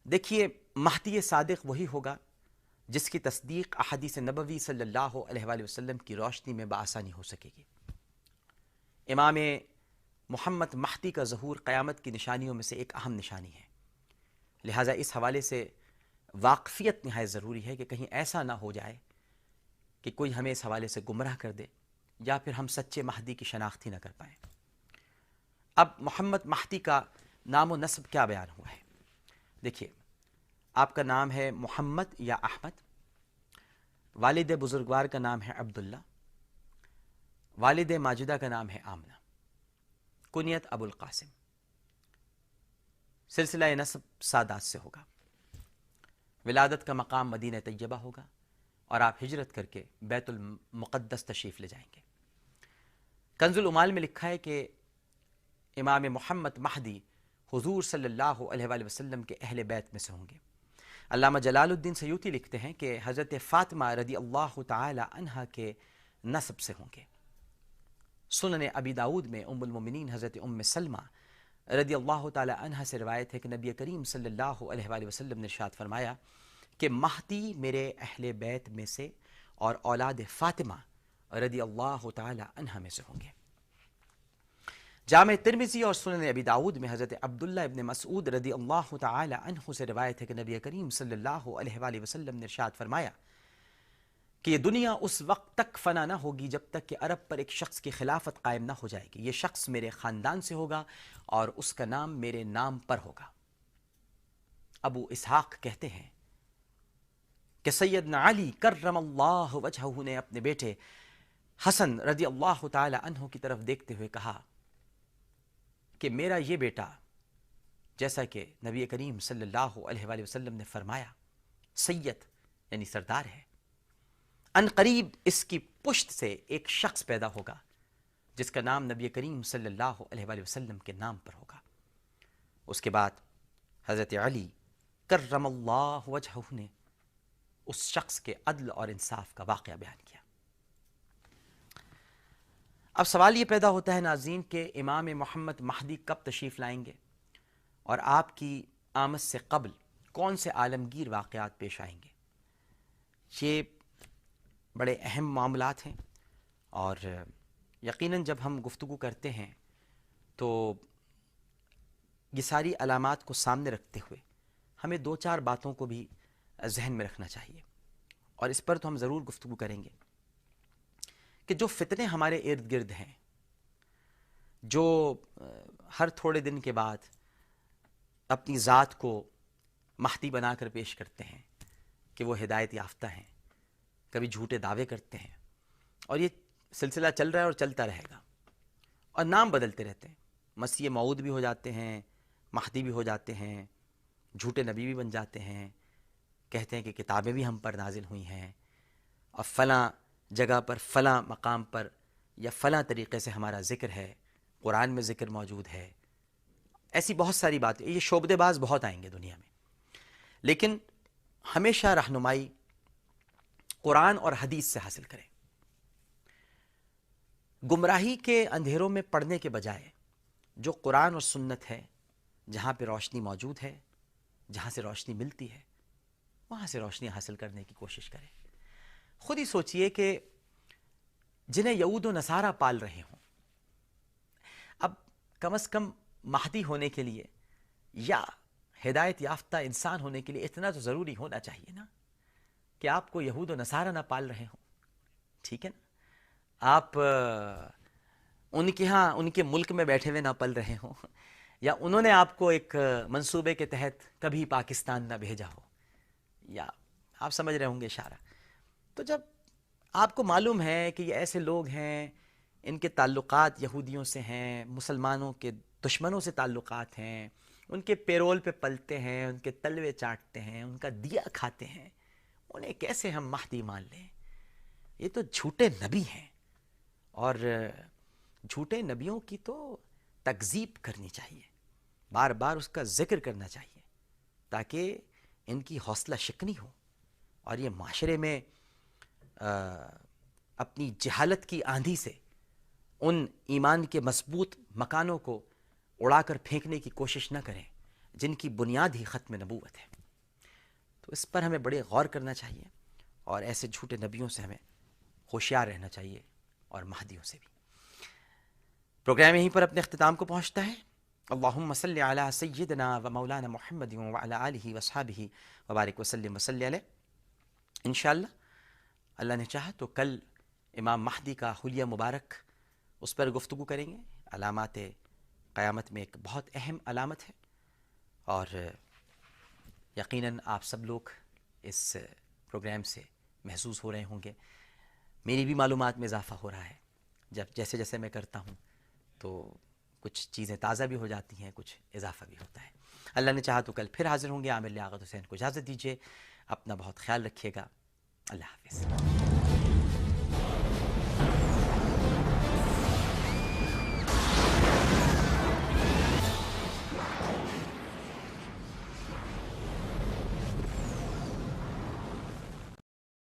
دیکھیے، مہدی صادق وہی ہوگا جس کی تصدیق احادیث نبوی صلی اللہ علیہ وآلہ وسلم کی روشنی میں بآسانی ہو سکے گی۔ امام محمد مہدی کا ظہور قیامت کی نشانیوں میں سے ایک اہم نشانی ہے، لہٰذا اس حوالے سے واقفیت نہایت ضروری ہے کہ کہیں ایسا نہ ہو جائے کہ کوئی ہمیں اس حوالے سے گمراہ کر دے یا پھر ہم سچے مہدی کی شناخت ہی نہ کر پائیں۔ اب محمد مہدی کا نام و نسب کیا بیان ہوا ہے؟ دیکھیے، آپ کا نام ہے محمد یا احمد، والد بزرگوار کا نام ہے عبداللہ، والد ماجدہ کا نام ہے آمنہ، کنیت ابو القاسم، سلسلہ نسب سادات سے ہوگا، ولادت کا مقام مدینہ طیبہ ہوگا، اور آپ ہجرت کر کے بیت المقدس تشریف لے جائیں گے۔ کنز العمال میں لکھا ہے کہ امام محمد مہدی حضور صلی اللہ علیہ وآلہ وسلم کے اہل بیت میں سے ہوں گے۔ علامہ جلال الدین سیوطی لکھتے ہیں کہ حضرت فاطمہ رضی اللہ تعالی عنہا کے نسب سے ہوں گے۔ سنن ابی داود میں ام المومنین حضرت ام سلمہ رضی اللہ تعالی عنہا سے روایت ہے کہ نبی کریم صلی اللہ علیہ وآلہ وسلم نے ارشاد فرمایا کہ مہدی میرے اہل بیت میں سے اور اولاد فاطمہ رضی اللہ تعالی عنہا میں سے ہوں گے۔ جامع ترمذی اور سنن ابی داود میں حضرت عبداللہ ابن مسعود رضی اللہ تعالی عنہ سے روایت ہے کہ نبی کریم صلی اللہ علیہ وآلہ وسلم نے ارشاد فرمایا کہ یہ دنیا اس وقت تک فنا نہ ہوگی جب تک کہ عرب پر ایک شخص کی خلافت قائم نہ ہو جائے گی۔ یہ شخص میرے خاندان سے ہوگا اور اس کا نام میرے نام پر ہوگا۔ ابو اسحاق کہتے ہیں کہ سیدنا علی کرم اللہ وجہہ نے اپنے بیٹے حسن رضی اللہ تعالی عنہ کی طرف دیکھتے ہوئے کہا کہ میرا یہ بیٹا، جیسا کہ نبی کریم صلی اللہ علیہ وآلہ وسلم نے فرمایا، سید یعنی سردار ہے، ان قریب اس کی پشت سے ایک شخص پیدا ہوگا جس کا نام نبی کریم صلی اللہ علیہ وآلہ وسلم کے نام پر ہوگا۔ اس کے بعد حضرت علی کرم اللہ وجہہ نے اس شخص کے عدل اور انصاف کا واقعہ بیان کیا۔ اب سوال یہ پیدا ہوتا ہے ناظرین کہ امام محمد مہدی کب تشریف لائیں گے اور آپ کی آمد سے قبل کون سے عالمگیر واقعات پیش آئیں گے؟ یہ بڑے اہم معاملات ہیں، اور یقیناً جب ہم گفتگو کرتے ہیں تو یہ ساری علامات کو سامنے رکھتے ہوئے ہمیں دو چار باتوں کو بھی ذہن میں رکھنا چاہیے، اور اس پر تو ہم ضرور گفتگو کریں گے کہ جو فتنے ہمارے ارد گرد ہیں، جو ہر تھوڑے دن کے بعد اپنی ذات کو مہدی بنا کر پیش کرتے ہیں کہ وہ ہدایت یافتہ ہیں، کبھی جھوٹے دعوے کرتے ہیں، اور یہ سلسلہ چل رہا ہے اور چلتا رہے گا، اور نام بدلتے رہتے ہیں، مسیح موعود بھی ہو جاتے ہیں، مہدی بھی ہو جاتے ہیں، جھوٹے نبی بھی بن جاتے ہیں، کہتے ہیں کہ کتابیں بھی ہم پر نازل ہوئی ہیں، اور فلاں جگہ پر فلاں مقام پر یا فلاں طریقے سے ہمارا ذکر ہے، قرآن میں ذکر موجود ہے۔ ایسی بہت ساری باتیں، یہ شعبدے باز بہت آئیں گے دنیا میں، لیکن ہمیشہ رہنمائی قرآن اور حدیث سے حاصل کریں۔ گمراہی کے اندھیروں میں پڑنے کے بجائے جو قرآن اور سنت ہے، جہاں پہ روشنی موجود ہے، جہاں سے روشنی ملتی ہے، وہاں سے روشنی حاصل کرنے کی کوشش کریں۔ خود ہی سوچئے کہ جنہیں یہود و نصارہ پال رہے ہوں، اب کم از کم مہدی ہونے کے لیے یا ہدایت یافتہ انسان ہونے کے لیے اتنا تو ضروری ہونا چاہیے نا کہ آپ کو یہود و نصارہ نہ پال رہے ہوں، ٹھیک ہے نا، آپ ان کے ہاں ان کے ملک میں بیٹھے ہوئے نہ پل رہے ہوں، یا انہوں نے آپ کو ایک منصوبے کے تحت کبھی پاکستان نہ بھیجا ہو، یا آپ سمجھ رہے ہوں گے اشارہ۔ تو جب آپ کو معلوم ہے کہ یہ ایسے لوگ ہیں، ان کے تعلقات یہودیوں سے ہیں، مسلمانوں کے دشمنوں سے تعلقات ہیں، ان کے پیرول پہ پلتے ہیں، ان کے تلوے چاٹتے ہیں، ان کا دیا کھاتے ہیں، انہیں کیسے ہم مہدی مان لیں؟ یہ تو جھوٹے نبی ہیں، اور جھوٹے نبیوں کی تو تکذیب کرنی چاہیے، بار بار اس کا ذکر کرنا چاہیے، تاکہ ان کی حوصلہ شکنی ہو اور یہ معاشرے میں اپنی جہالت کی آندھی سے ان ایمان کے مضبوط مکانوں کو اڑا کر پھینکنے کی کوشش نہ کریں جن کی بنیاد ہی ختم نبوت ہے۔ تو اس پر ہمیں بڑے غور کرنا چاہیے، اور ایسے جھوٹے نبیوں سے ہمیں ہوشیار رہنا چاہیے، اور مہدیوں سے بھی۔ پروگرام یہیں پر اپنے اختتام کو پہنچتا ہے۔ اللہم صلی علی سیدنا و مولانا محمد وعلی آلہ واصحابہ وبارک وسلم وصلی علیہ۔ انشاءاللہ اللہ نے چاہا تو کل امام مہدی کا حلیہ مبارک، اس پر گفتگو کریں گے۔ علامات قیامت میں ایک بہت اہم علامت ہے، اور یقیناً آپ سب لوگ اس پروگرام سے محظوظ ہو رہے ہوں گے۔ میری بھی معلومات میں اضافہ ہو رہا ہے، جیسے جیسے میں کرتا ہوں تو کچھ چیزیں تازہ بھی ہو جاتی ہیں، کچھ اضافہ بھی ہوتا ہے۔ اللہ نے چاہا تو کل پھر حاضر ہوں گے۔ عامر لیاقت حسین کو اجازت دیجیے، اپنا بہت خیال رکھیے گا۔ اللہ حافظ۔